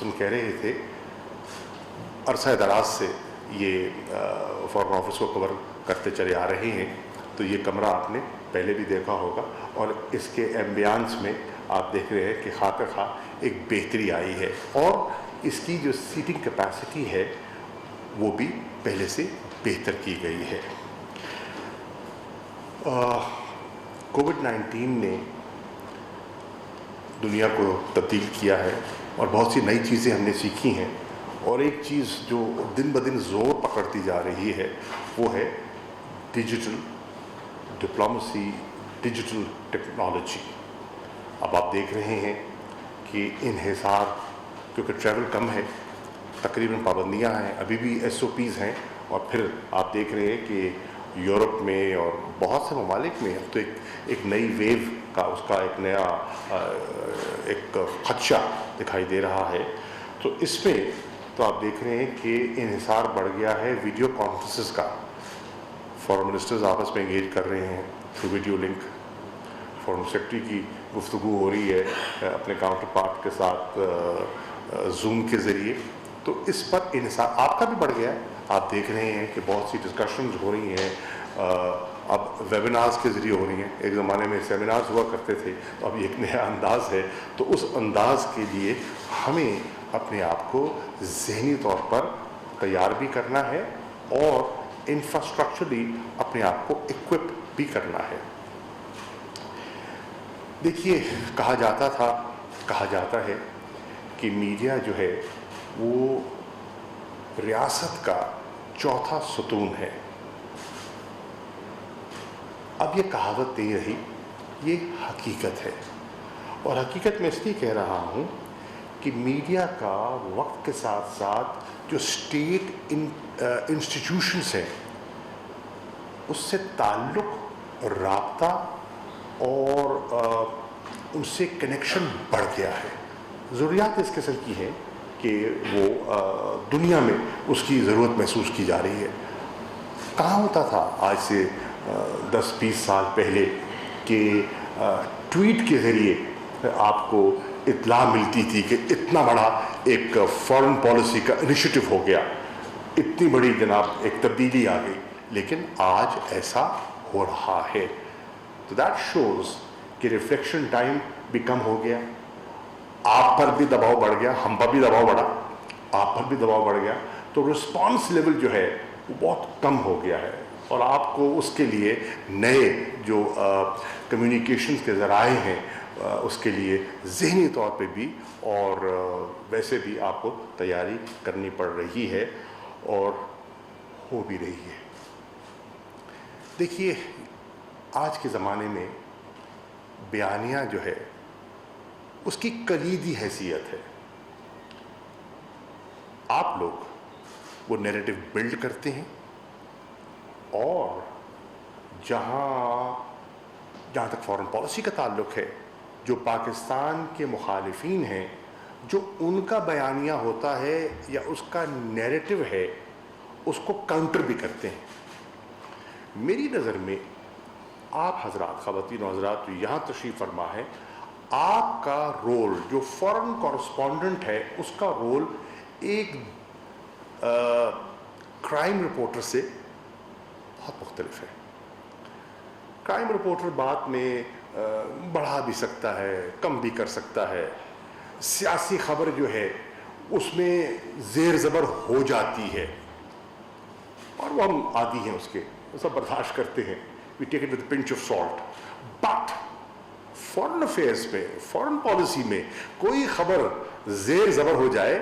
ہم کہہ رہے تھے عرصہ دراز سے یہ فارن آفس کو کور کرتے چلے آ رہے ہیں، تو یہ کمرہ آپ نے پہلے بھی دیکھا ہوگا، اور اس کے ایمبیانس میں آپ دیکھ رہے ہیں کہ خواہ خواہ ایک بہتری آئی ہے، اور اس کی جو سیٹنگ کیپیسٹی ہے وہ بھی پہلے سے بہتر کی گئی ہے۔ کووڈ-19 نے دنیا کو تبدیل کیا ہے اور بہت سی نئی چیزیں ہم نے سیکھی ہیں، اور ایک چیز جو دن بدن زور پکڑتی جا رہی ہے وہ ہے ڈیجیٹل ڈپلومیسی، ڈیجیٹل ٹیکنالوجی۔ اب آپ دیکھ رہے ہیں کہ انحصار، کیونکہ ٹریول کم ہے، تقریباً پابندیاں ہیں، ابھی بھی SOPs ہیں، اور پھر آپ دیکھ رہے ہیں کہ یورپ میں اور بہت سے ممالک میں اب تو ایک نئی ویو کا، اس کا ایک نیا ایک خدشہ دکھائی دے رہا ہے۔ تو اس میں تو آپ دیکھ رہے ہیں کہ انحصار بڑھ گیا ہے ویڈیو کانفرنسز کا، فارن منسٹرز آپس میں انگیج کر رہے ہیں through video link, foreign secretary کی گفتگو ہو رہی ہے اپنے کاؤنٹر پارٹ کے ساتھ زوم کے ذریعے، تو اس پر انحصار آپ کا بھی بڑھ گیا ہے۔ آپ دیکھ رہے ہیں کہ بہت سی ڈسکشنز ہو رہی ہیں، اب ویبینارز کے ذریعے ہو رہی ہیں، ایک زمانے میں سیمینارز ہوا کرتے تھے، تو اب ایک نیا انداز ہے، تو اس انداز کے لیے ہمیں اپنے آپ کو ذہنی طور پر تیار بھی کرنا ہے اور انفراسٹرکچرلی اپنے آپ کو اکوپ بھی کرنا ہے۔ دیکھیے، کہا جاتا ہے کہ میڈیا جو ہے وہ ریاست کا چوتھا ستون ہے۔ اب یہ کہاوت نہیں رہی، یہ حقیقت ہے، اور حقیقت میں اس لیے کہہ رہا ہوں کہ میڈیا کا وقت کے ساتھ ساتھ جو اسٹیٹ انسٹیٹیوشنس ہیں اس سے تعلق، رابطہ اور ان سے کنیکشن بڑھ گیا ہے۔ ضروریات اس قسم کی ہیں کہ وہ دنیا میں اس کی ضرورت محسوس کی جا رہی ہے۔ کہاں ہوتا تھا آج سے 10-20 سال پہلے کہ ٹویٹ کے ذریعے آپ کو اطلاع ملتی تھی کہ اتنا بڑا ایک فارن پالیسی کا انیشیٹو ہو گیا، اتنی بڑی جناب ایک تبدیلی آ گئی، لیکن آج ایسا ہو رہا ہے۔ تو دیٹ شوز کہ ریفلیکشن ٹائم بھی کم ہو گیا، آپ پر بھی دباؤ بڑھ گیا، ہم پر بھی دباؤ بڑھا، آپ پر بھی دباؤ بڑھ گیا، تو رسپانس لیول جو ہے وہ بہت کم ہو گیا ہے، اور آپ کو اس کے لیے نئے جو کمیونیکیشنز کے ذرائع ہیں اس کے لیے ذہنی طور پہ بھی اور ویسے بھی آپ کو تیاری کرنی پڑ رہی ہے اور ہو بھی رہی ہے۔ دیکھیے، آج کے زمانے میں بیانیہ جو ہے اس کی کلیدی حیثیت ہے۔ آپ لوگ وہ نیریٹو بلڈ کرتے ہیں، اور جہاں تک فارن پالیسی کا تعلق ہے، جو پاکستان کے مخالفین ہیں، جو ان کا بیانیہ ہوتا ہے یا اس کا نیریٹو ہے، اس کو کاؤنٹر بھی کرتے ہیں۔ میری نظر میں آپ حضرات، خواتین و حضرات جو یہاں تشریف فرما ہے، آپ کا رول جو فارن کورسپونڈنٹ ہے، اس کا رول ایک کرائم رپورٹر سے بہت مختلف ہے۔ کرائم رپورٹر بعد میں بڑھا بھی سکتا ہے، کم بھی کر سکتا ہے، سیاسی خبر جو ہے اس میں زیر زبر ہو جاتی ہے، اور وہ ہم عادی ہیں اس کے، وہ سب برداشت کرتے ہیں، we take it with a pinch of salt. But foreign affairs میں، فارن پالیسی میں کوئی خبر زیر زبر ہو جائے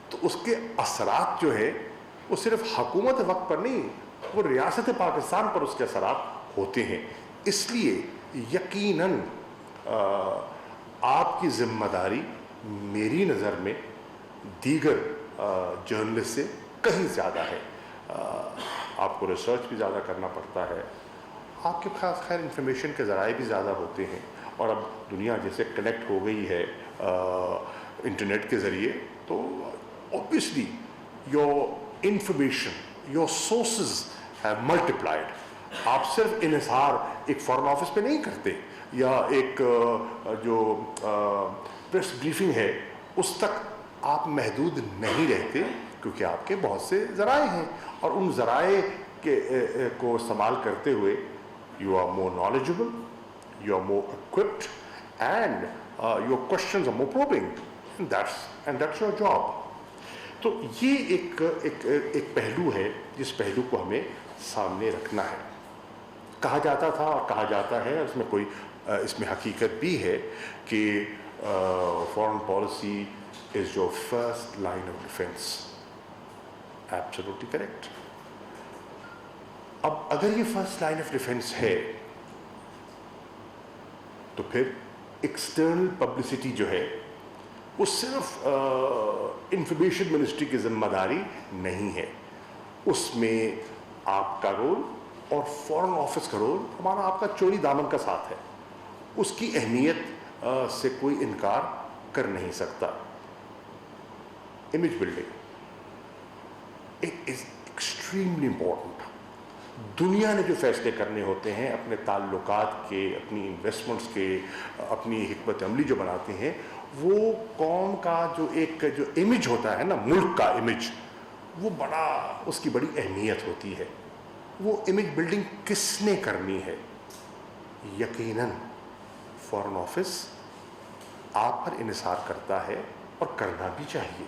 تو اس کے اثرات جو ہے وہ صرف حکومت وقت پر نہیں، وہ ریاست پاکستان پر اس کے اثرات ہوتے ہیں۔ اس لیے یقیناً آپ کی ذمہ داری میری نظر میں دیگر جرنلسٹ سے کہیں زیادہ ہے۔ آپ کو ریسرچ بھی زیادہ کرنا پڑتا ہے، آپ کے پاس خیر انفارمیشن کے ذرائع بھی زیادہ ہوتے ہیں، اور اب دنیا جیسے کنیکٹ ہو گئی ہے انٹرنیٹ کے ذریعے، تو obviously your information, your sources have multiplied. آپ صرف انحصار ایک فارن آفس پہ نہیں کرتے، یا ایک جو پریس بریفنگ ہے اس تک آپ محدود نہیں رہتے کیونکہ آپ کے بہت سے ذرائع ہیں, اور ان ذرائع کو استعمال کرتے ہوئے you are more knowledgeable, you are more equipped, and your questions are more probing, and that's your job. تو یہ ایک پہلو ہے جس پہلو کو ہمیں سامنے رکھنا ہے. کہا جاتا تھا اور کہا جاتا ہے, اس میں حقیقت بھی ہے کہ foreign policy is your first line of defence. Absolutely correct. اب اگر یہ فرسٹ لائن آف ڈیفینس ہے تو پھر ایکسٹرنل پبلسٹی جو ہے وہ صرف انفارمیشن منسٹری کی ذمہ داری نہیں ہے. اس میں آپ کا رول اور فارن آفس کا رول ہمارا آپ کا چوری دامن کا ساتھ ہے. اس کی اہمیت سے کوئی انکار کر نہیں سکتا. Image building it is extremely important. دنیا نے جو فیصلے کرنے ہوتے ہیں اپنے تعلقات کے, اپنی انویسٹمنٹس کے, اپنی حکمت عملی جو بناتے ہیں, وہ قوم کا جو امیج ہوتا ہے نا, ملک کا امیج, وہ بڑا, اس کی بڑی اہمیت ہوتی ہے. وہ امیج بلڈنگ کس نے کرنی ہے؟ یقیناً فارن آفس آپ پر انحصار کرتا ہے اور کرنا بھی چاہیے,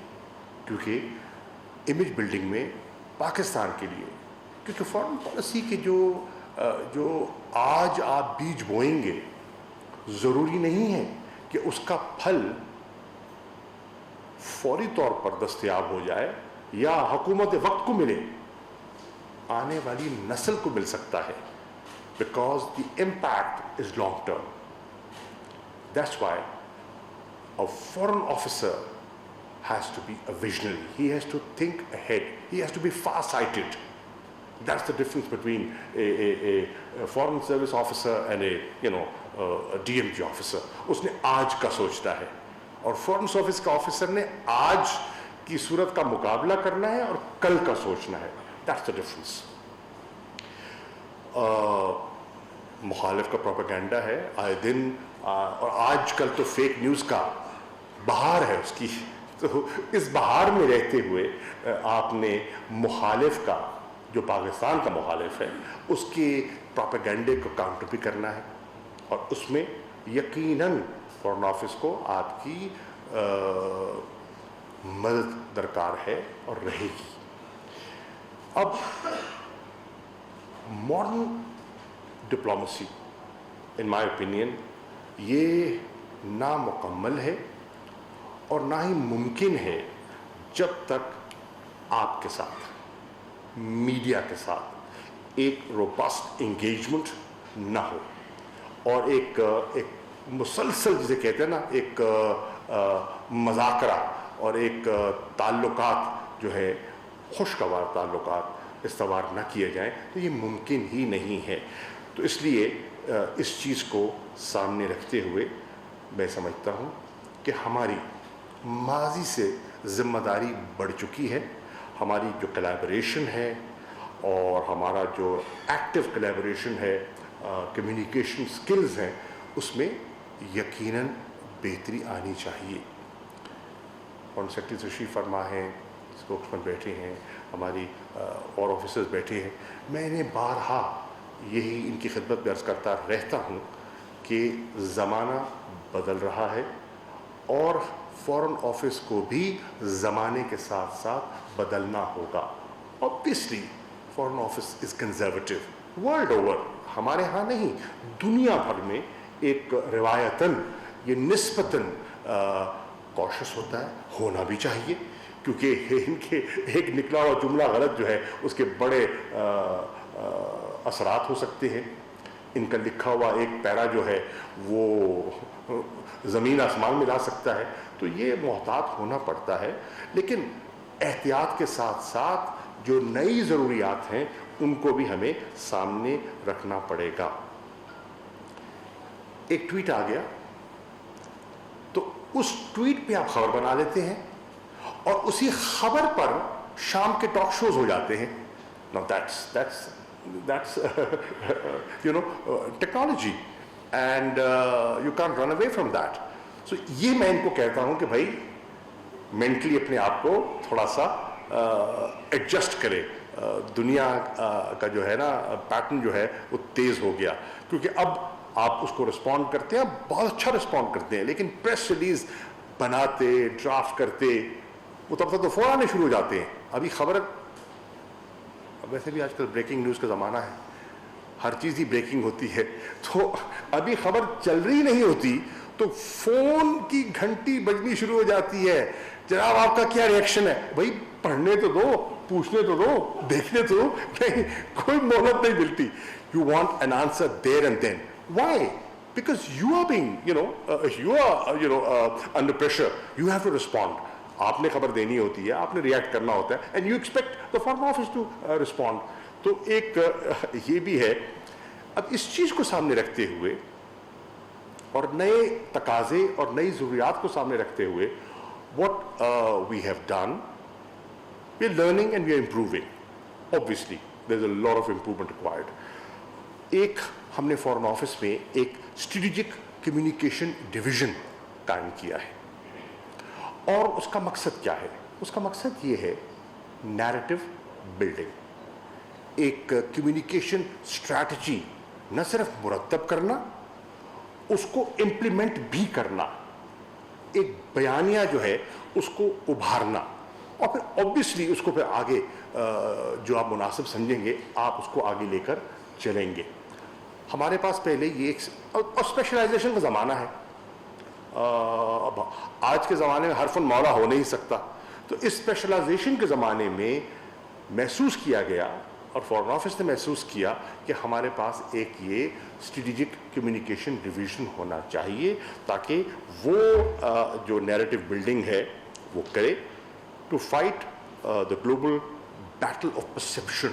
کیونکہ امیج بلڈنگ میں پاکستان کے لیے, کیونکہ فارن پالیسی کے جو آج آپ بیج بوئیں گے ضروری نہیں ہے کہ اس کا پھل فوری طور پر دستیاب ہو جائے یا حکومت وقت کو ملے. آنے والی نسل کو مل سکتا ہے, because the impact is long term. That's why a foreign officer has to be a visionary. He has to think ahead. He has to be far-sighted. That's the difference between a foreign service officer and a DMG officer. اس نے آج کا سوچتا ہے, اور فورن service کا officer نے آج کی صورت کا مقابلہ کرنا ہے اور کل کا سوچنا ہے. That's the difference. مخالف کا پروپیگنڈا ہے آئے دن, اور آج کل تو فیک نیوز کا بہار ہے اس کی. تو اس بہار میں رہتے ہوئے آپ نے مخالف کا, جو پاکستان کا مخالف ہے, اس کے پروپیگنڈے کو کاؤنٹر بھی کرنا ہے, اور اس میں یقیناً فارن آفس کو آپ کی مدد درکار ہے اور رہے گی. اب modern diplomacy in my opinion یہ نامکمل ہے اور نہ ہی ممکن ہے جب تک آپ کے ساتھ, میڈیا کے ساتھ ایک روبسٹ انگیجمنٹ نہ ہو, اور ایک مسلسل جسے کہتے ہیں نا, ایک مذاکرہ اور ایک تعلقات جو ہے خوشگوار تعلقات استوار نہ کیے جائیں, تو یہ ممکن ہی نہیں ہے. تو اس لیے اس چیز کو سامنے رکھتے ہوئے میں سمجھتا ہوں کہ ہماری ماضی سے ذمہ داری بڑھ چکی ہے. ہماری جو کلیبریشن ہے اور ہمارا جو ایکٹیو کلیبریشن ہے, کمیونیکیشن سکلز ہیں, اس میں یقیناً بہتری آنی چاہیے. فارن سیکرٹری تشریف فرما ہیں, اسپوکس مین بیٹھے ہیں, ہماری اور آفیسرز بیٹھے ہیں. میں انہیں بارہا یہی ان کی خدمت میں عرض کرتا رہتا ہوں کہ زمانہ بدل رہا ہے, اور فارن آفس کو بھی زمانے کے ساتھ ساتھ بدلنا ہوگا. Obviously فارن آفس از کنزرویٹو ورلڈ اوور, ہمارے ہاں نہیں, دنیا بھر میں ایک روایتاً یہ نسبتاً کوشش ہوتا ہے, ہونا بھی چاہیے, کیونکہ ان کے ایک نکلا ہوا جملہ غلط جو ہے اس کے بڑے اثرات ہو سکتے ہیں. ان کا لکھا ہوا ایک پیرا جو ہے وہ زمین آسمان میں لا سکتا ہے. تو یہ محتاط ہونا پڑتا ہے, لیکن احتیاط کے ساتھ ساتھ جو نئی ضروریات ہیں ان کو بھی ہمیں سامنے رکھنا پڑے گا. ایک ٹویٹ آ گیا تو اس ٹویٹ پہ آپ خبر بنا لیتے ہیں, اور اسی خبر پر شام کے ٹاک شوز ہو جاتے ہیں. Now that's technology, and you can't run away from that. So یہ میں ان کو کہتا ہوں کہ بھائی mentally اپنے آپ کو تھوڑا سا ایڈجسٹ کرے. دنیا کا جو ہے نا پیٹرن جو ہے وہ تیز ہو گیا, کیونکہ اب آپ اس کو رسپونڈ کرتے ہیں, بہت اچھا رسپونڈ کرتے ہیں, لیکن پریس ریلیز بناتے, ڈرافٹ کرتے, وہ تب تک تو فوراً آنے شروع ہو جاتے ہیں. ابھی خبر, ویسے بھی آج کل بریکنگ نیوز کا زمانہ ہے, ہر چیز ہی بریکنگ ہوتی ہے, تو ابھی خبر چل رہی نہیں ہوتی تو فون کی گھنٹی بجنی شروع ہو جاتی ہے, جناب آپ کا کیا ریئیکشن ہے؟ بھائی پڑھنے تو دو, پوچھنے تو دو, دیکھنے تو دو, نہیں کوئی مہلت نہیں ملتی. You want an answer there and then. Why? Because you are being, under pressure. You have to respond. آپ نے خبر دینی ہوتی ہے, آپ نے ریئیکٹ کرنا ہوتا ہے, and you expect the foreign office to respond. تو ایک یہ بھی ہے. اب اس چیز کو سامنے رکھتے ہوئے اور نئے تقاضے اور نئی ضروریات کو سامنے رکھتے ہوئے, what we have done, we are learning and we are improving. Obviously, there is a lot of improvement required. ایک ہم نے فورن آفس میں ایک اسٹریٹجک کمیونیکیشن ڈویژن قائم کیا ہے, اور اس کا مقصد کیا ہے؟ اس کا مقصد یہ ہے نیریٹو بلڈنگ, ایک کمیونیکیشن اسٹریٹجی نہ صرف مرتب کرنا, اس کو امپلیمنٹ بھی کرنا, ایک بیانیہ جو ہے اس کو ابھارنا, اور پھر اوبیسلی اس کو پھر آگے جو آپ مناسب سمجھیں گے آپ اس کو آگے لے کر چلیں گے. ہمارے پاس پہلے یہ ایک اور اسپیشلائزیشن کا زمانہ ہے. اب آج کے زمانے میں ہر فن مولا ہو نہیں سکتا, تو اسپیشلائزیشن کے زمانے میں محسوس کیا گیا اور فورن آفس نے محسوس کیا کہ ہمارے پاس ایک یہ اسٹریٹجک کمیونیکیشن ڈویژن ہونا چاہیے, تاکہ وہ جو نیریٹو بلڈنگ ہے وہ کرے, to fight the global battle of perception.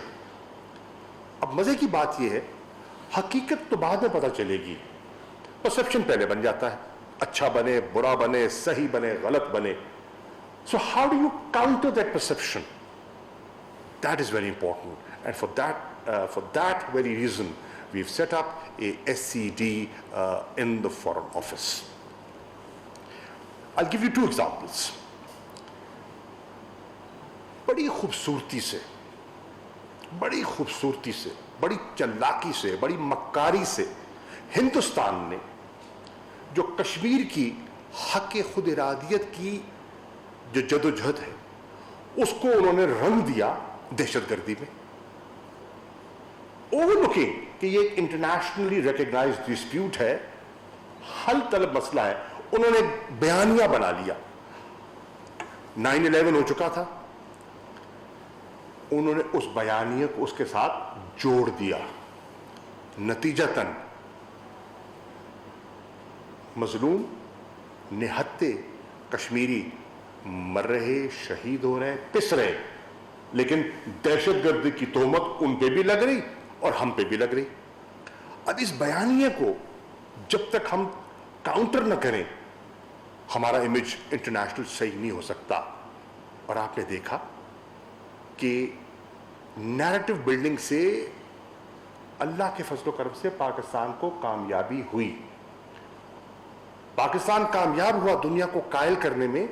اب مزے کی بات یہ ہے, حقیقت تو بعد میں پتہ چلے گی, پرسیپشن پہلے بن جاتا ہے, اچھا بنے, برا بنے, صحیح بنے, غلط بنے. So how do you counter that perception? That is very important, and for that very reason we've set up a SCD in the Foreign Office. I'll give you two examples. بڑی خوبصورتی سے, بڑی چلاکی سے, بڑی مکاری سے ہندوستان نے جو کشمیر کی حق خود ارادیت کی جو جدوجہد ہے اس کو انہوں نے رنگ دیا دہشت گردی میں, اوور لکنگ کہ یہ ایک انٹرنیشنلی ریکگنائزڈ ڈسپیوٹ ہے, حل طلب مسئلہ ہے, انہوں نے بیانیہ بنا لیا. 9/11 ہو چکا تھا, انہوں نے اس بیانیے کو اس کے ساتھ جوڑ دیا, نتیجتاً مظلوم نہتے کشمیری مر رہے, شہید ہو رہے, پس رہے, لیکن دہشت گردی کی تہمت ان پہ بھی لگ رہی اور ہم پہ بھی لگ رہی. اب اس بیانیے کو جب تک ہم کاؤنٹر نہ کریں ہمارا امیج انٹرنیشنل صحیح نہیں ہو سکتا. اور آپ نے دیکھا کہ نیریٹو بلڈنگ سے اللہ کے فضل و کرم سے پاکستان کو کامیابی ہوئی. پاکستان کامیاب ہوا دنیا کو قائل کرنے میں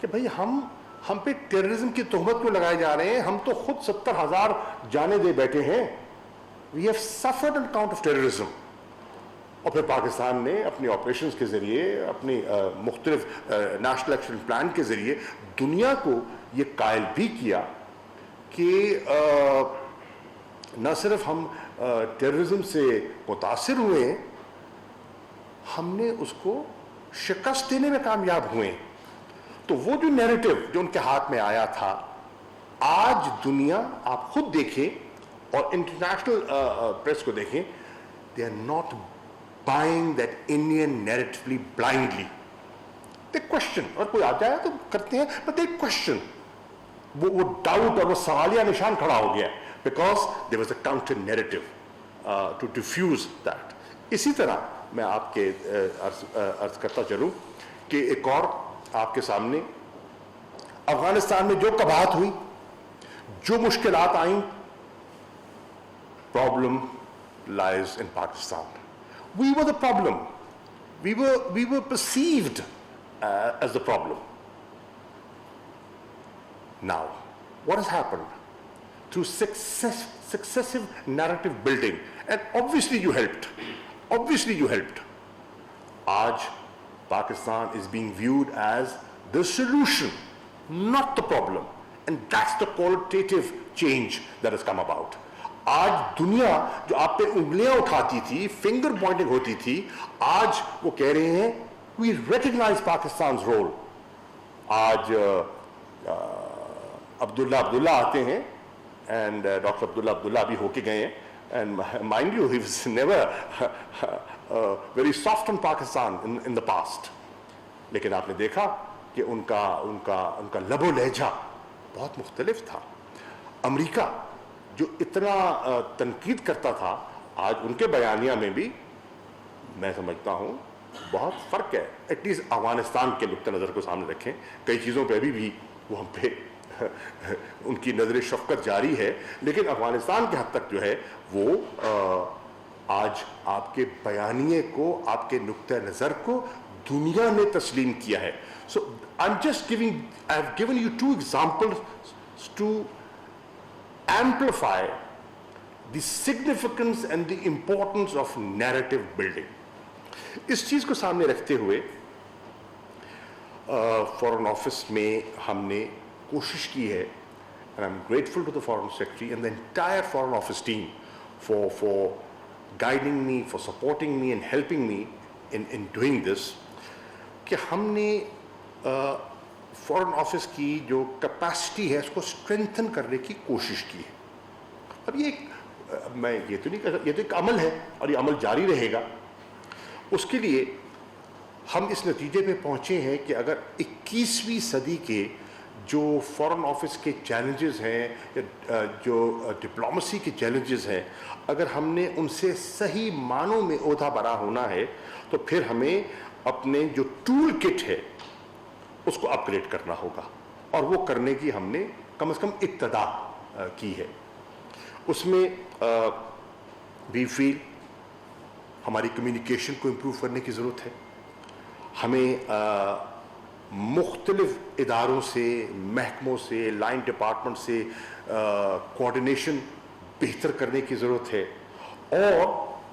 کہ بھئی ہم پہ ٹیررزم کی تہمت کیوں لگائے جا رہے ہیں, ہم تو خود 70,000 جانیں دے بیٹھے ہیں. We have suffered on account of terrorism. اور پھر پاکستان نے اپنے آپریشنز کے ذریعے, اپنی مختلف نیشنل ایکشن پلان کے ذریعے دنیا کو یہ قائل بھی کیا کہ نہ صرف ہم ٹیررزم سے متاثر ہوئے ہیں, ہم نے اس کو شکست دینے میں کامیاب ہوئے. تو وہ جو نیریٹو جو ان کے ہاتھ میں آیا تھا, آج دنیا آپ خود دیکھیں اور انٹرنیشنل پریس کو دیکھیں, they are not buying that Indian narratively blindly. They question, اور کوئی آ جائے تو کرتے ہیں, but they question. وہ ڈاؤٹ اور وہ سوالیہ نشان کھڑا ہو گیا because there was a counter narrative to diffuse that. اسی طرح میں آپ کے عرض کرتا چلوں کہ ایک اور آپ کے سامنے افغانستان میں جو کباہت ہوئی, جو مشکلات آئیں, problem lies in Pakistan. We were the problem. We were perceived as the problem. Now, what has happened? Through successive narrative building, and obviously you helped. Aaj Pakistan is being viewed as the solution, not the problem. And that's the qualitative change that has come about. آج دنیا جو آپ پہ انگلیاں اٹھاتی تھی, finger pointing ہوتی تھی, آج وہ کہہ رہے ہیں we recognize Pakistan's role. آج عبداللہ آتے ہیں, and ڈاکٹر عبداللہ بھی ہو کے گئے ہیں, and mind you, he was never very soft on Pakistan in the past. لیکن آپ نے دیکھا کہ ان کا لب و لہجہ بہت مختلف تھا. امریکہ جو اتنا تنقید کرتا تھا, آج ان کے بیانیہ میں بھی میں سمجھتا ہوں بہت فرق ہے. ایٹ لیسٹ افغانستان کے نقطہ نظر کو سامنے رکھیں, کئی چیزوں پہ ابھی بھی وہ ہم پہ ان کی نظر شفقت جاری ہے, لیکن افغانستان کے حد تک جو ہے وہ آج آپ کے بیانیے کو, آپ کے نقطہ نظر کو دنیا نے تسلیم کیا ہے. So I've given you two examples to amplify the significance and the importance of narrative building. اس چیز کو سامنے رکھتے ہوئے فورن آفس میں ہم نے کوشش کی ہے, and I'm grateful to the Foreign Secretary and the entire Foreign Office team for guiding me, for supporting me and helping me in doing this, کہ ہم نے فورن آفس کی جو کیپیسٹی ہے اس کو اسٹرینتھن کرنے کی کوشش کی ہے. اب یہ تو ایک عمل ہے اور یہ عمل جاری رہے گا. اس کے لیے ہم اس نتیجے پہ پہنچے ہیں کہ اگر 21ویں صدی کے جو فورن آفس کے چیلنجز ہیں, جو ڈپلومسی کے چیلنجز ہیں, اگر ہم نے ان سے صحیح معنوں میں عہدہ برا ہونا ہے تو پھر ہمیں اپنے جو ٹول کٹ ہے اس کو اپ گریڈ کرنا ہوگا, اور وہ کرنے کی ہم نے کم از کم ابتدا کی ہے. اس میں وی فیل ہماری کمیونیکیشن کو امپروو کرنے کی ضرورت ہے. ہمیں مختلف اداروں سے, محکموں سے, لائن ڈپارٹمنٹ سے کوآرڈینیشن بہتر کرنے کی ضرورت ہے, اور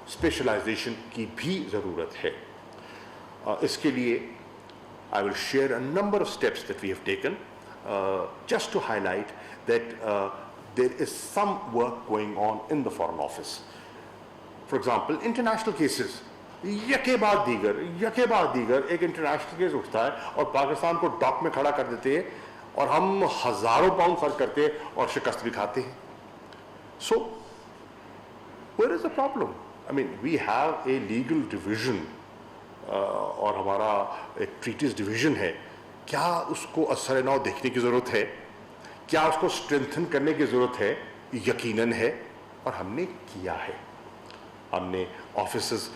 اسپیشلائزیشن کی بھی ضرورت ہے. اس کے لیے I will share a number of steps that we have taken just to highlight that there is some work going on in the Foreign Office. For example, international cases, یکے بعد دیگر ایک انٹرنیشنل کیس اٹھتا ہے اور پاکستان کو ڈاک میں کھڑا کر دیتے ہیں, اور ہم ہزاروں پاؤنڈ خرچ کرتے ہیں اور شکست بھی کھاتے ہیں. So where is the problem? I mean, we have a legal division, اور ہمارا ایک ٹریٹیز ڈویژن ہے. کیا اس کو اثر نو دیکھنے کی ضرورت ہے؟ کیا اس کو اسٹرینتھن کرنے کی ضرورت ہے؟ یقیناً ہے, اور ہم نے کیا ہے. ہم نے آفیسز,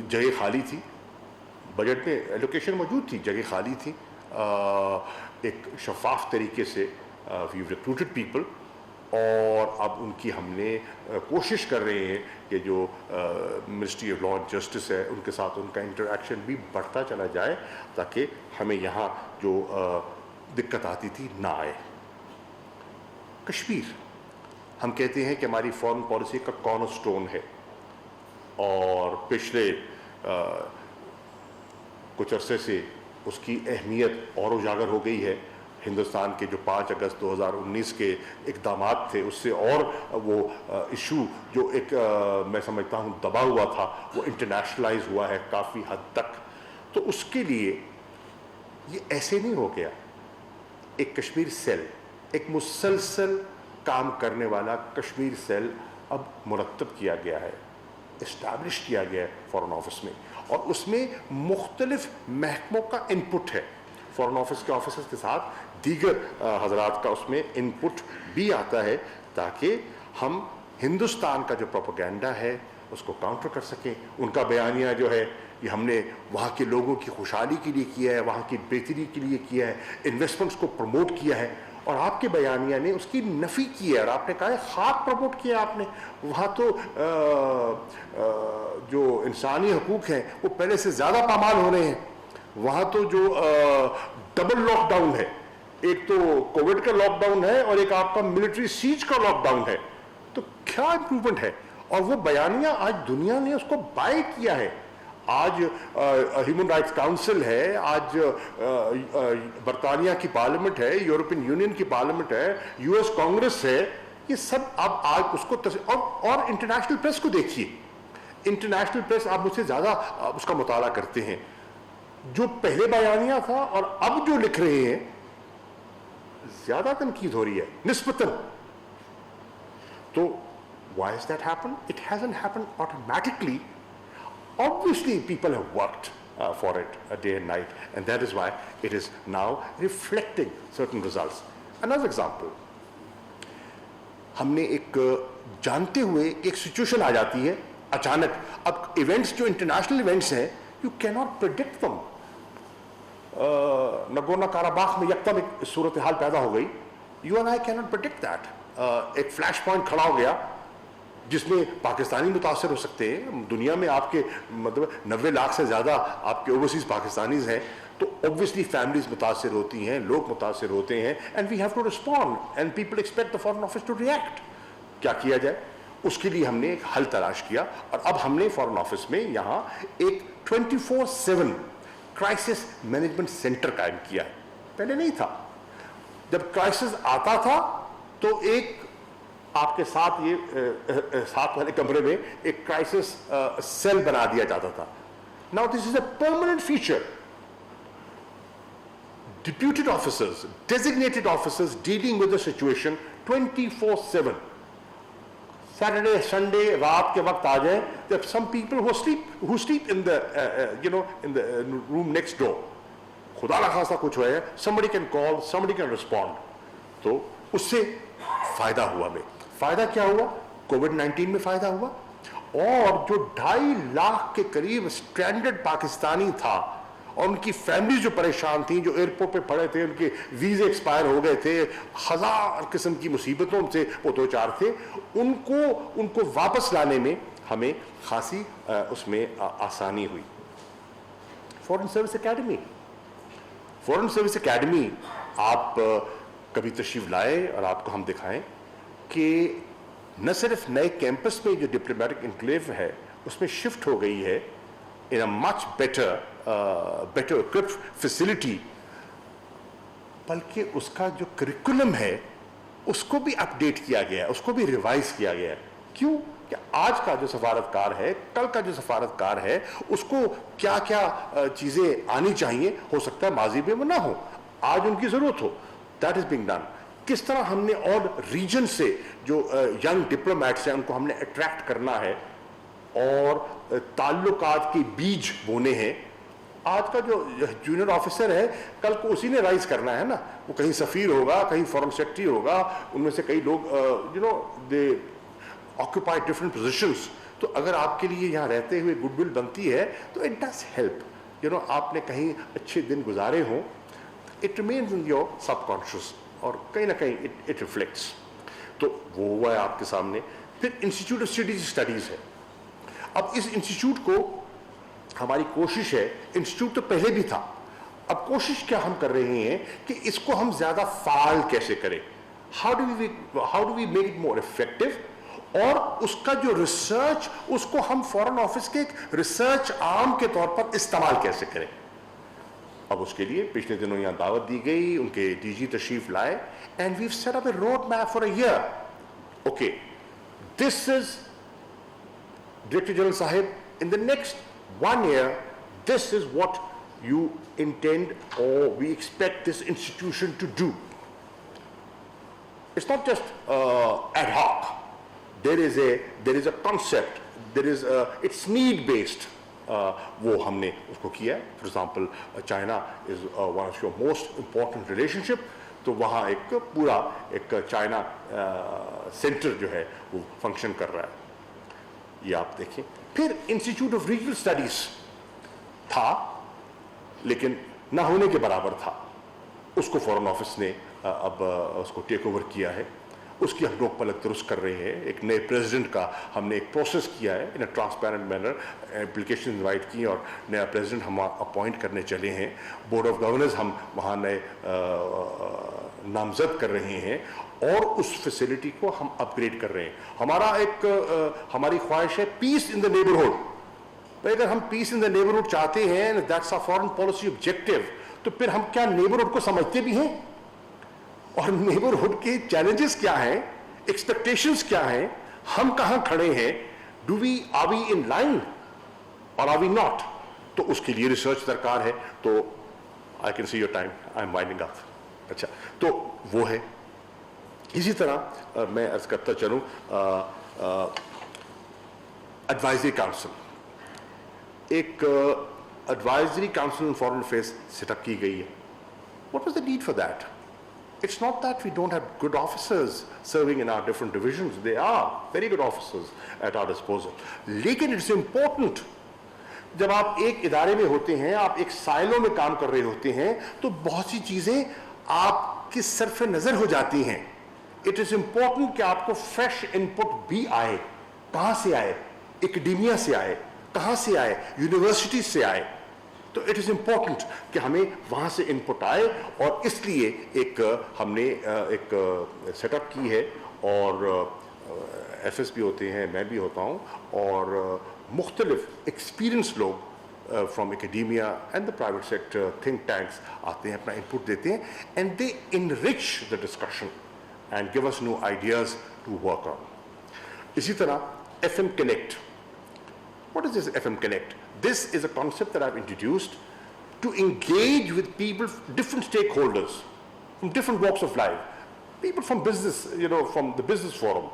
جگہ خالی تھی, بجٹ میں ایلوکیشن موجود تھی, جگہ خالی تھی, ایک شفاف طریقے سے وی ریکروٹڈ پیپل, اور اب ان کی ہم نے کوشش کر رہے ہیں کہ جو ministry of law and justice ہے ان کے ساتھ ان کا انٹریکشن بھی بڑھتا چلا جائے, تاکہ ہمیں یہاں جو دقت آتی تھی نہ آئے. کشمیر ہم کہتے ہیں کہ ہماری فارن پالیسی کا کارنر سٹون ہے, اور پچھلے کچھ عرصے سے اس کی اہمیت اور اجاگر ہو گئی ہے. ہندوستان کے جو 5 اگست 2019 کے اقدامات تھے, اس سے اور وہ ایشو جو ایک میں سمجھتا ہوں دبا ہوا تھا, وہ انٹرنیشنلائز ہوا ہے کافی حد تک. تو اس کے لیے یہ ایسے نہیں ہو گیا. ایک کشمیر سیل, ایک مسلسل کام کرنے والا کشمیر سیل اب مرتب کیا گیا ہے, اسٹیبلش کیا گیا ہے فورن آفس میں, اور اس میں مختلف محکموں کا انپٹ ہے. فورن آفس کے آفیسرز کے ساتھ دیگر حضرات کا اس میں انپٹ بھی آتا ہے, تاکہ ہم ہندوستان کا جو پروپیگنڈا ہے اس کو کاؤنٹر کر سکیں. ان کا بیانیہ جو ہے یہ ہم نے وہاں کے لوگوں کی خوشحالی کے لیے کیا ہے, وہاں کی بہتری کے لیے کیا ہے, انویسٹمنٹس کو پروموٹ کیا ہے, اور آپ کے بیانیہ نے اس کی نفی کی ہے, اور آپ نے کہا ہے خاک پروموٹ کیا آپ نے. وہاں تو جو انسانی حقوق ہیں وہ پہلے سے زیادہ پامال ہو رہے ہیں. وہاں تو جو ڈبل لاک ڈاؤن ہے, ایک تو کووڈ کا لاک ڈاؤن ہے اور ایک آپ کا ملٹری سیج کا لاک ڈاؤن ہے, تو کیا امپروومنٹ ہے؟ اور وہ بیانیہ آج دنیا نے اس کو بائی کیا ہے. آج ہیومن رائٹس کاؤنسل ہے, آج برطانیہ کی پارلیمنٹ ہے, یورپین یونین کی پارلیمنٹ ہے, یو ایس کانگریس ہے, یہ سب اب آج اس کو اور انٹرنیشنل پریس کو دیکھیے. انٹرنیشنل پریس آپ مجھ سے زیادہ اس کا مطالعہ کرتے ہیں. جو پہلے بیانیہ تھا اور اب جو لکھ رہے ہیں زیادہ تنقید ہو رہی ہے نسبتاً. تو why has that happened? It hasn't happened automatically. Obviously people have worked for it day and night, and that is why it is now reflecting certain results. Another example, ہم نے ایک جانتے ہوئے ایک سچویشن آ جاتی ہے اچانک. اب ایونٹس جو انٹرنیشنل ایونٹس ہیں یو کی not predict them. Nagorno Karabakh میں یکدم ایک صورتحال پیدا ہو گئی. یو اینڈ آئی کی ناٹ پریڈکٹ دیٹ. ایک فلیش پوائنٹ کھڑا ہو گیا جس میں پاکستانی متاثر ہو سکتے ہیں. دنیا میں آپ کے مطلب 90 لاکھ سے زیادہ آپ کے اوورسیز پاکستانیز ہیں, تو obviously families متاثر ہوتی ہیں, لوگ متاثر ہوتے ہیں, and we have to respond and people expect the foreign office to react. کیا کیا جائے؟ اس کے لیے ہم نے ایک حل تلاش کیا, اور اب ہم نے فورن آفس میں یہاں ایک 24/7 کرائسس مینجمنٹ سینٹر قائم کیا ہے. پہلے نہیں تھا. جب کرائسس آتا تھا تو ایک آپ کے ساتھ یہ ساتھ والے کمرے میں ایک کرائسس سیل بنا دیا جاتا تھا. Now this is a permanent feature. Deputed officers, designated officers dealing with the situation 24/7. Saturday, Sunday, رات کے وقت آ جائیں. There are some people who sleep in the in the room next door. خدا نخواستہ کچھ ہوئے ہے, somebody can call, somebody can respond. تو اس سے فائدہ ہوا. میں فائدہ کیا ہوا؟ کووڈ-19 میں فائدہ ہوا. اور جو 2.5 لاکھ کے قریب اسٹرینڈڈ پاکستانی تھا اور ان کی فیملیز جو پریشان تھیں, جو ایئرپورٹ پہ پڑے تھے, ان کے ویزے ایکسپائر ہو گئے تھے, ہزار قسم کی مصیبتوں سے وہ دو چار تھے, ان کو واپس لانے میں ہمیں خاصی اس میں آسانی ہوئی. فورن سروس اکیڈمی, فورن سروس اکیڈمی آپ کبھی تشریف لائے اور آپ کو ہم دکھائیں کہ نہ صرف نئے کیمپس میں جو ڈپلومیٹک انکلیو ہے اس میں شفٹ ہو گئی ہے in a much better equipped facility, بلکہ اس کا جو کریکولم ہے اس کو بھی اپڈیٹ کیا گیا ہے, اس کو بھی ریوائز کیا گیا ہے. کیوں کہ آج کا جو سفارتکار ہے, کل کا جو سفارتکار ہے, اس کو کیا کیا چیزیں آنی چاہیے, ہو سکتا ہے ماضی میں وہ نہ ہو, آج ان کی ضرورت ہو. That is being done. کس طرح ہم نے اور ریجن سے جو ینگ ڈپلومیٹس ہیں ان کو ہم نے اٹریکٹ کرنا ہے اور تعلقات کے بیج بونے ہیں. آج کا جو جونیئر آفیسر ہے کل کو اسی نے رائز کرنا ہے نا. وہ کہیں سفیر ہوگا, کہیں فورن سیکرٹری ہوگا, ان میں سے کئی لوگ دے آکوپائی ڈفرنٹ پوزیشنز. تو اگر آپ کے لیے یہاں رہتے ہوئے گڈ ول بنتی ہے تو اٹ ڈز ہیلپ. آپ نے کہیں اچھے دن گزارے ہوں, it remains in your sub conscious اور کہیں نہ کہیں اٹ ریفلیکٹس. تو وہ ہوا ہے آپ کے سامنے. پھر انسٹیٹیوٹ آف سٹیڈیز اسٹڈیز ہے. اب اس انسٹیٹیوٹ کو ہماری کوشش ہے, انسٹیٹیوٹ تو پہلے بھی تھا, اب کوشش کیا ہم کر رہے ہیں کہ اس کو ہم زیادہ فعال کیسے کریں. How do we make it more effective, اور اس کا جو ریسرچ اس کو ہم فورن آفس کے ایک ریسرچ آرم کے طور پر استعمال کیسے کریں. اب اس کے لیے پچھلے دنوں یہاں دعوت دی گئی, ان کے ڈی جی تشریف لائے, and we've set up a road map for a year. Okay, this is Director General Sahib, in the next 1 year, this is what you intend or we expect this institution to do. It's not just ad hoc. There is a concept. It's need based. وہ ہم نے اس کو کیا ہے. For example, China is one of your most important relationship. تو وہاں ایک پورا ایک چائنا سینٹر جو ہے وہ فنکشن کر رہا ہے. یہ آپ دیکھیں. پھر انسٹیٹیوٹ آف ریجنل اسٹڈیز تھا لیکن نہ ہونے کے برابر تھا. اس کو فورن آفس نے اب اس کو ٹیک اوور کیا ہے. اس کی ہم لوگ پلک درست کر رہے ہیں. ایک نئے پریزیڈنٹ کا ہم نے ایک پروسیس کیا ہے ان a transparent manner, application invite کی اور نیا پریزیڈنٹ ہم اپوائنٹ کرنے چلے ہیں. بورڈ آف گورنرز ہم وہاں نئے نامزد کر رہے ہیں اور اس فیسلٹی کو ہم اپ گریڈ کر رہے ہیں. ہماری خواہش ہے پیس ان دا نیبرہڈ. اگر ہم پیس ان دا نیبرہڈ چاہتے ہیں, that's a foreign policy objective, تو پھر ہم کیا نیبرہڈ کو سمجھتے بھی ہیں؟ اور نیبرہڈ کے چیلنجز کیا ہیں, ایکسپیکٹیشنز کیا ہیں, ہم کہاں کھڑے ہیں, آر وی ان لائن اور آر وی ناٹ؟ تو اس کے لیے ریسرچ درکار ہے. تو I can see your time, I am winding up. اچھا, تو وہ ہے. اسی طرح میں عرض کرتا چلوں, ایڈوائزری کاؤنسل, ایک ایڈوائزری کاؤنسل ان فارن افیئرس سیٹ اپ کی گئی ہے. What was the need for that? It's not that we don't have good officers serving in our different divisions. They are very good officers at our disposal. لیکن it's important, جب آپ ایک ادارے میں ہوتے ہیں, آپ ایک سائلوں میں کام کر رہے ہوتے ہیں, تو بہت سی چیزیں آپ کی صرف نظر ہو جاتی ہیں. It is important کہ آپ کو فریش انپٹ بھی آئے. کہاں سے آئے؟ اکیڈیمیا سے آئے. کہاں سے آئے؟ یونیورسٹی سے آئے. تو اٹ از امپورٹنٹ کہ ہمیں وہاں سے انپٹ آئے, اور اس لیے ہم نے ایک سیٹ اپ کی ہے. اور ایف ایس بھی ہوتے ہیں, میں بھی ہوتا ہوں, اور مختلف ایکسپیرئنس لوگ from academia and the private sector think tanks آتے ہیں, اپنا انپٹ دیتے ہیں, and they enrich the discussion and give us new ideas to work on. اسی طرح F M connect. What is this FM Connect? This is a concept that I've introduced to engage with people, different stakeholders from different walks of life. People from business, from the business forum.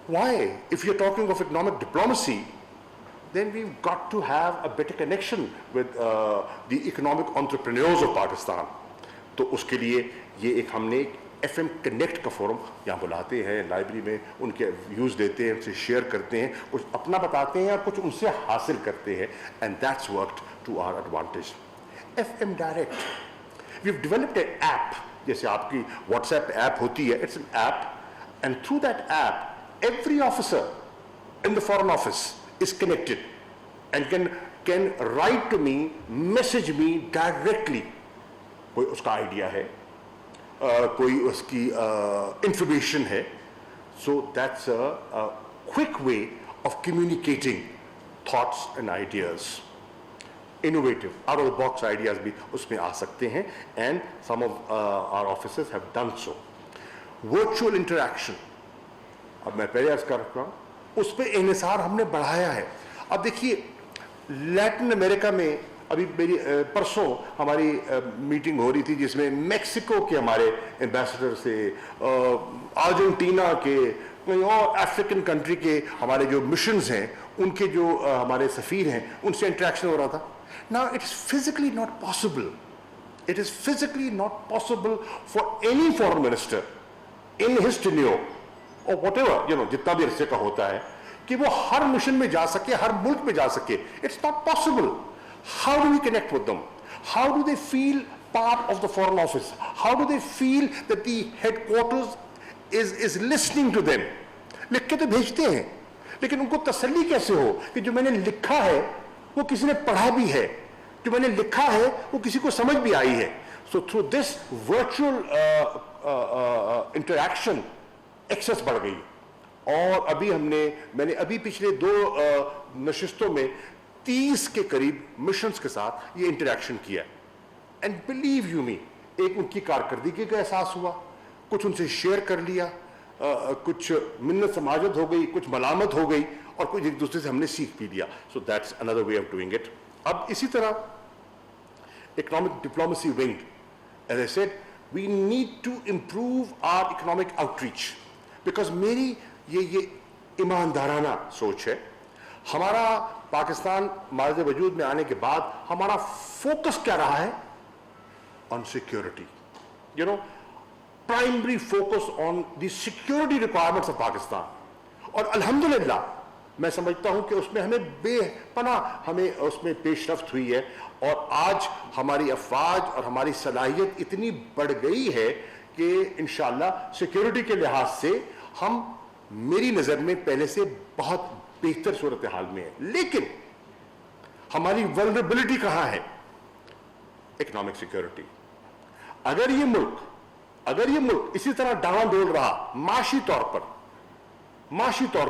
Why? If you're talking of economic diplomacy, then we've got to have a better connection with the economic entrepreneurs of Pakistan. تو اس کے لیے یہ ایک ہم نے F M connect کا forum یہاں بلاتے ہیں, لائبریری میں ان کے ویوز دیتے ہیں, ان سے شیئر کرتے ہیں, کچھ اپنا بتاتے ہیں اور کچھ ان سے حاصل کرتے ہیں, and that's worked to our advantage. F M direct, we have developed a app, جیسے آپ کی واٹس ایپ ایپ ہوتی ہے, it's an app, and through that app every officer in the foreign office is connected and can write to me, message me directly. کوئی اس کا idea ہے, کوئی اس کی انفارمیشن ہے, so that's a quick way of communicating thoughts and ideas. Innovative out of the box ideas بھی اس میں آ سکتے ہیں, and some of our officers have done so. Virtual interaction, اب میں پہلے عرض کر رہا ہوں, اس پہ انحصار ہم نے بڑھایا ہے. اب دیکھیے لیٹن امریکہ میں ابھی میری پرسوں ہماری میٹنگ ہو رہی تھی, جس میں میکسیکو کے ہمارے ایمبیسڈر سے, ارجنٹینا کے, اور افریقن کنٹری کے ہمارے جو مشنز ہیں, ان کے جو ہمارے سفیر ہیں, ان سے انٹریکشن ہو رہا تھا. Now it is physically not possible. It is physically not possible for any foreign minister in his tenure or whatever, جتنا بھی عرصے کا ہوتا ہے, کہ وہ ہر مشن میں جا سکے, ہر ملک میں جا سکے. It's not possible. How do we connect with them? How do they feel part of the foreign office? How do they feel that the headquarters is listening to them? لکھ کے تو بھیجتے ہیں, لیکن ان کو تسلی کیسے ہو کہ جو میں نے لکھا ہے وہ کسی نے پڑھا بھی ہے, جو میں نے لکھا ہے وہ کسی کو سمجھ بھی آئی ہے. So through this virtual interaction, access بڑھ گئی. اور ابھی میں نے ابھی پچھلے 2 نشستوں میں 30 کے قریب مشنز کے ساتھ یہ انٹریکشن کیا, اینڈ بلیو یو می, ایک ان کی کارکردگی کا احساس ہوا, کچھ ان سے شیئر کر لیا, کچھ منت سماجت ہو گئی, کچھ ملامت ہو گئی, اور کچھ ایک دوسرے سے ہم نے سیکھ بھی لیا. So that's another way of doing it. اب اسی طرح economic diplomacy wing, as I said, we need to improve our economic outreach, because میری یہ ایماندارانہ سوچ ہے. ہمارا پاکستان معرض وجود میں آنے کے بعد ہمارا فوکس کیا رہا ہے؟ On security. Primary focus on the security requirements of Pakistan. اور الحمدللہ میں سمجھتا ہوں کہ اس میں ہمیں بے پناہ ہمیں اس میں پیش رفت ہوئی ہے، اور آج ہماری افواج اور ہماری صلاحیت اتنی بڑھ گئی ہے کہ انشاءاللہ سیکیورٹی کے لحاظ سے ہم میری نظر میں پہلے سے بہت بہتر صورتحال میں ہیں. لیکن ہماری ولنریبلٹی کہاں ہے؟ Economic security. اگر یہ ملک اسی طرح ڈاواں ڈول رہا معاشی طور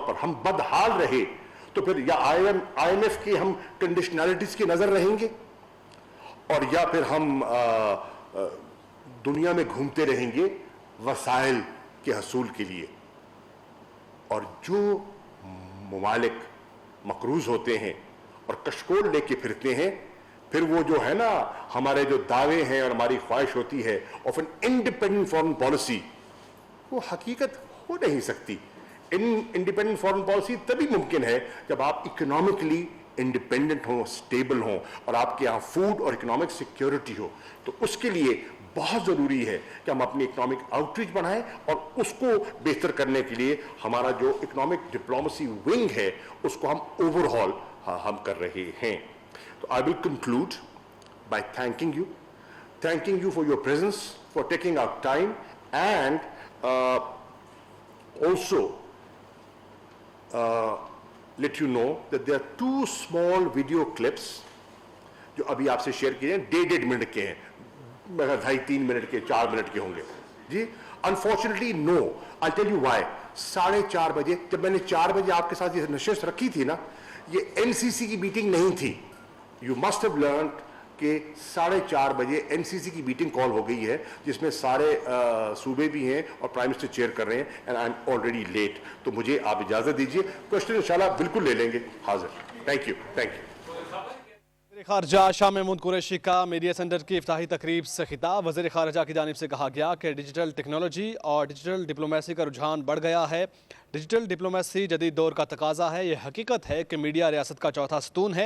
پر ہم بدحال رہے، تو پھر یا آئی ایم ایف کی ہم کنڈیشنلٹیز کی نظر رہیں گے، اور یا پھر ہم دنیا میں گھومتے رہیں گے وسائل کے حصول کے لیے. اور جو ممالک مقروض ہوتے ہیں اور کشکول لے کے پھرتے ہیں، پھر وہ جو ہے نا ہمارے جو دعوے ہیں اور ہماری خواہش ہوتی ہے of an independent foreign policy, وہ حقیقت ہو نہیں سکتی. انڈیپینڈنٹ فارن پالیسی تبھی ممکن ہے جب آپ اکنامکلی انڈیپینڈنٹ ہوں، اسٹیبل ہوں، اور آپ کے یہاں فوڈ اور اکنامک سیکیورٹی ہو. تو اس کے لیے بہت ضروری ہے کہ ہم اپنی اکنامک آؤٹ ریچ بڑھائیں، اور اس کو بہتر کرنے کے لیے ہمارا جو اکنامک ڈپلومیسی ونگ ہے اس کو ہم اوور ہال ہم کر رہے ہیں. تو I will conclude by thanking you for your presence, for taking out time, and also let you know that there are 2 small video clips جو ابھی آپ سے شیئر کیے ہیں. 1.5 منٹ کے ہیں، مگر 2.5-3 منٹ کے 4 منٹ کے ہوں گے جی. Unfortunately no, I'll tell you why. 4:30 بجے جب میں نے 4 بجے آپ کے ساتھ یہ نشست رکھی تھی نا، یہ NCC کی میٹنگ نہیں تھی. You must have learned کہ 4:30 بجے NCC کی میٹنگ کال ہو گئی ہے، جس میں سارے صوبے بھی ہیں اور پرائم منسٹر چیئر کر رہے ہیں، and I'm already late. تو مجھے آپ اجازت دیجئے، کوشچن انشاءاللہ بالکل لے لیں گے. حاضر. Thank you. وزیر خارجہ شاہ محمود قریشی کا میڈیا سینٹر کی افتتاحی تقریب سے خطاب. وزیر خارجہ کی جانب سے کہا گیا کہ ڈیجیٹل ٹیکنالوجی اور ڈیجیٹل ڈپلومیسی کا رجحان بڑھ گیا ہے. ڈیجیٹل ڈپلومیسی جدید دور کا تقاضا ہے. یہ حقیقت ہے کہ میڈیا ریاست کا چوتھا ستون ہے.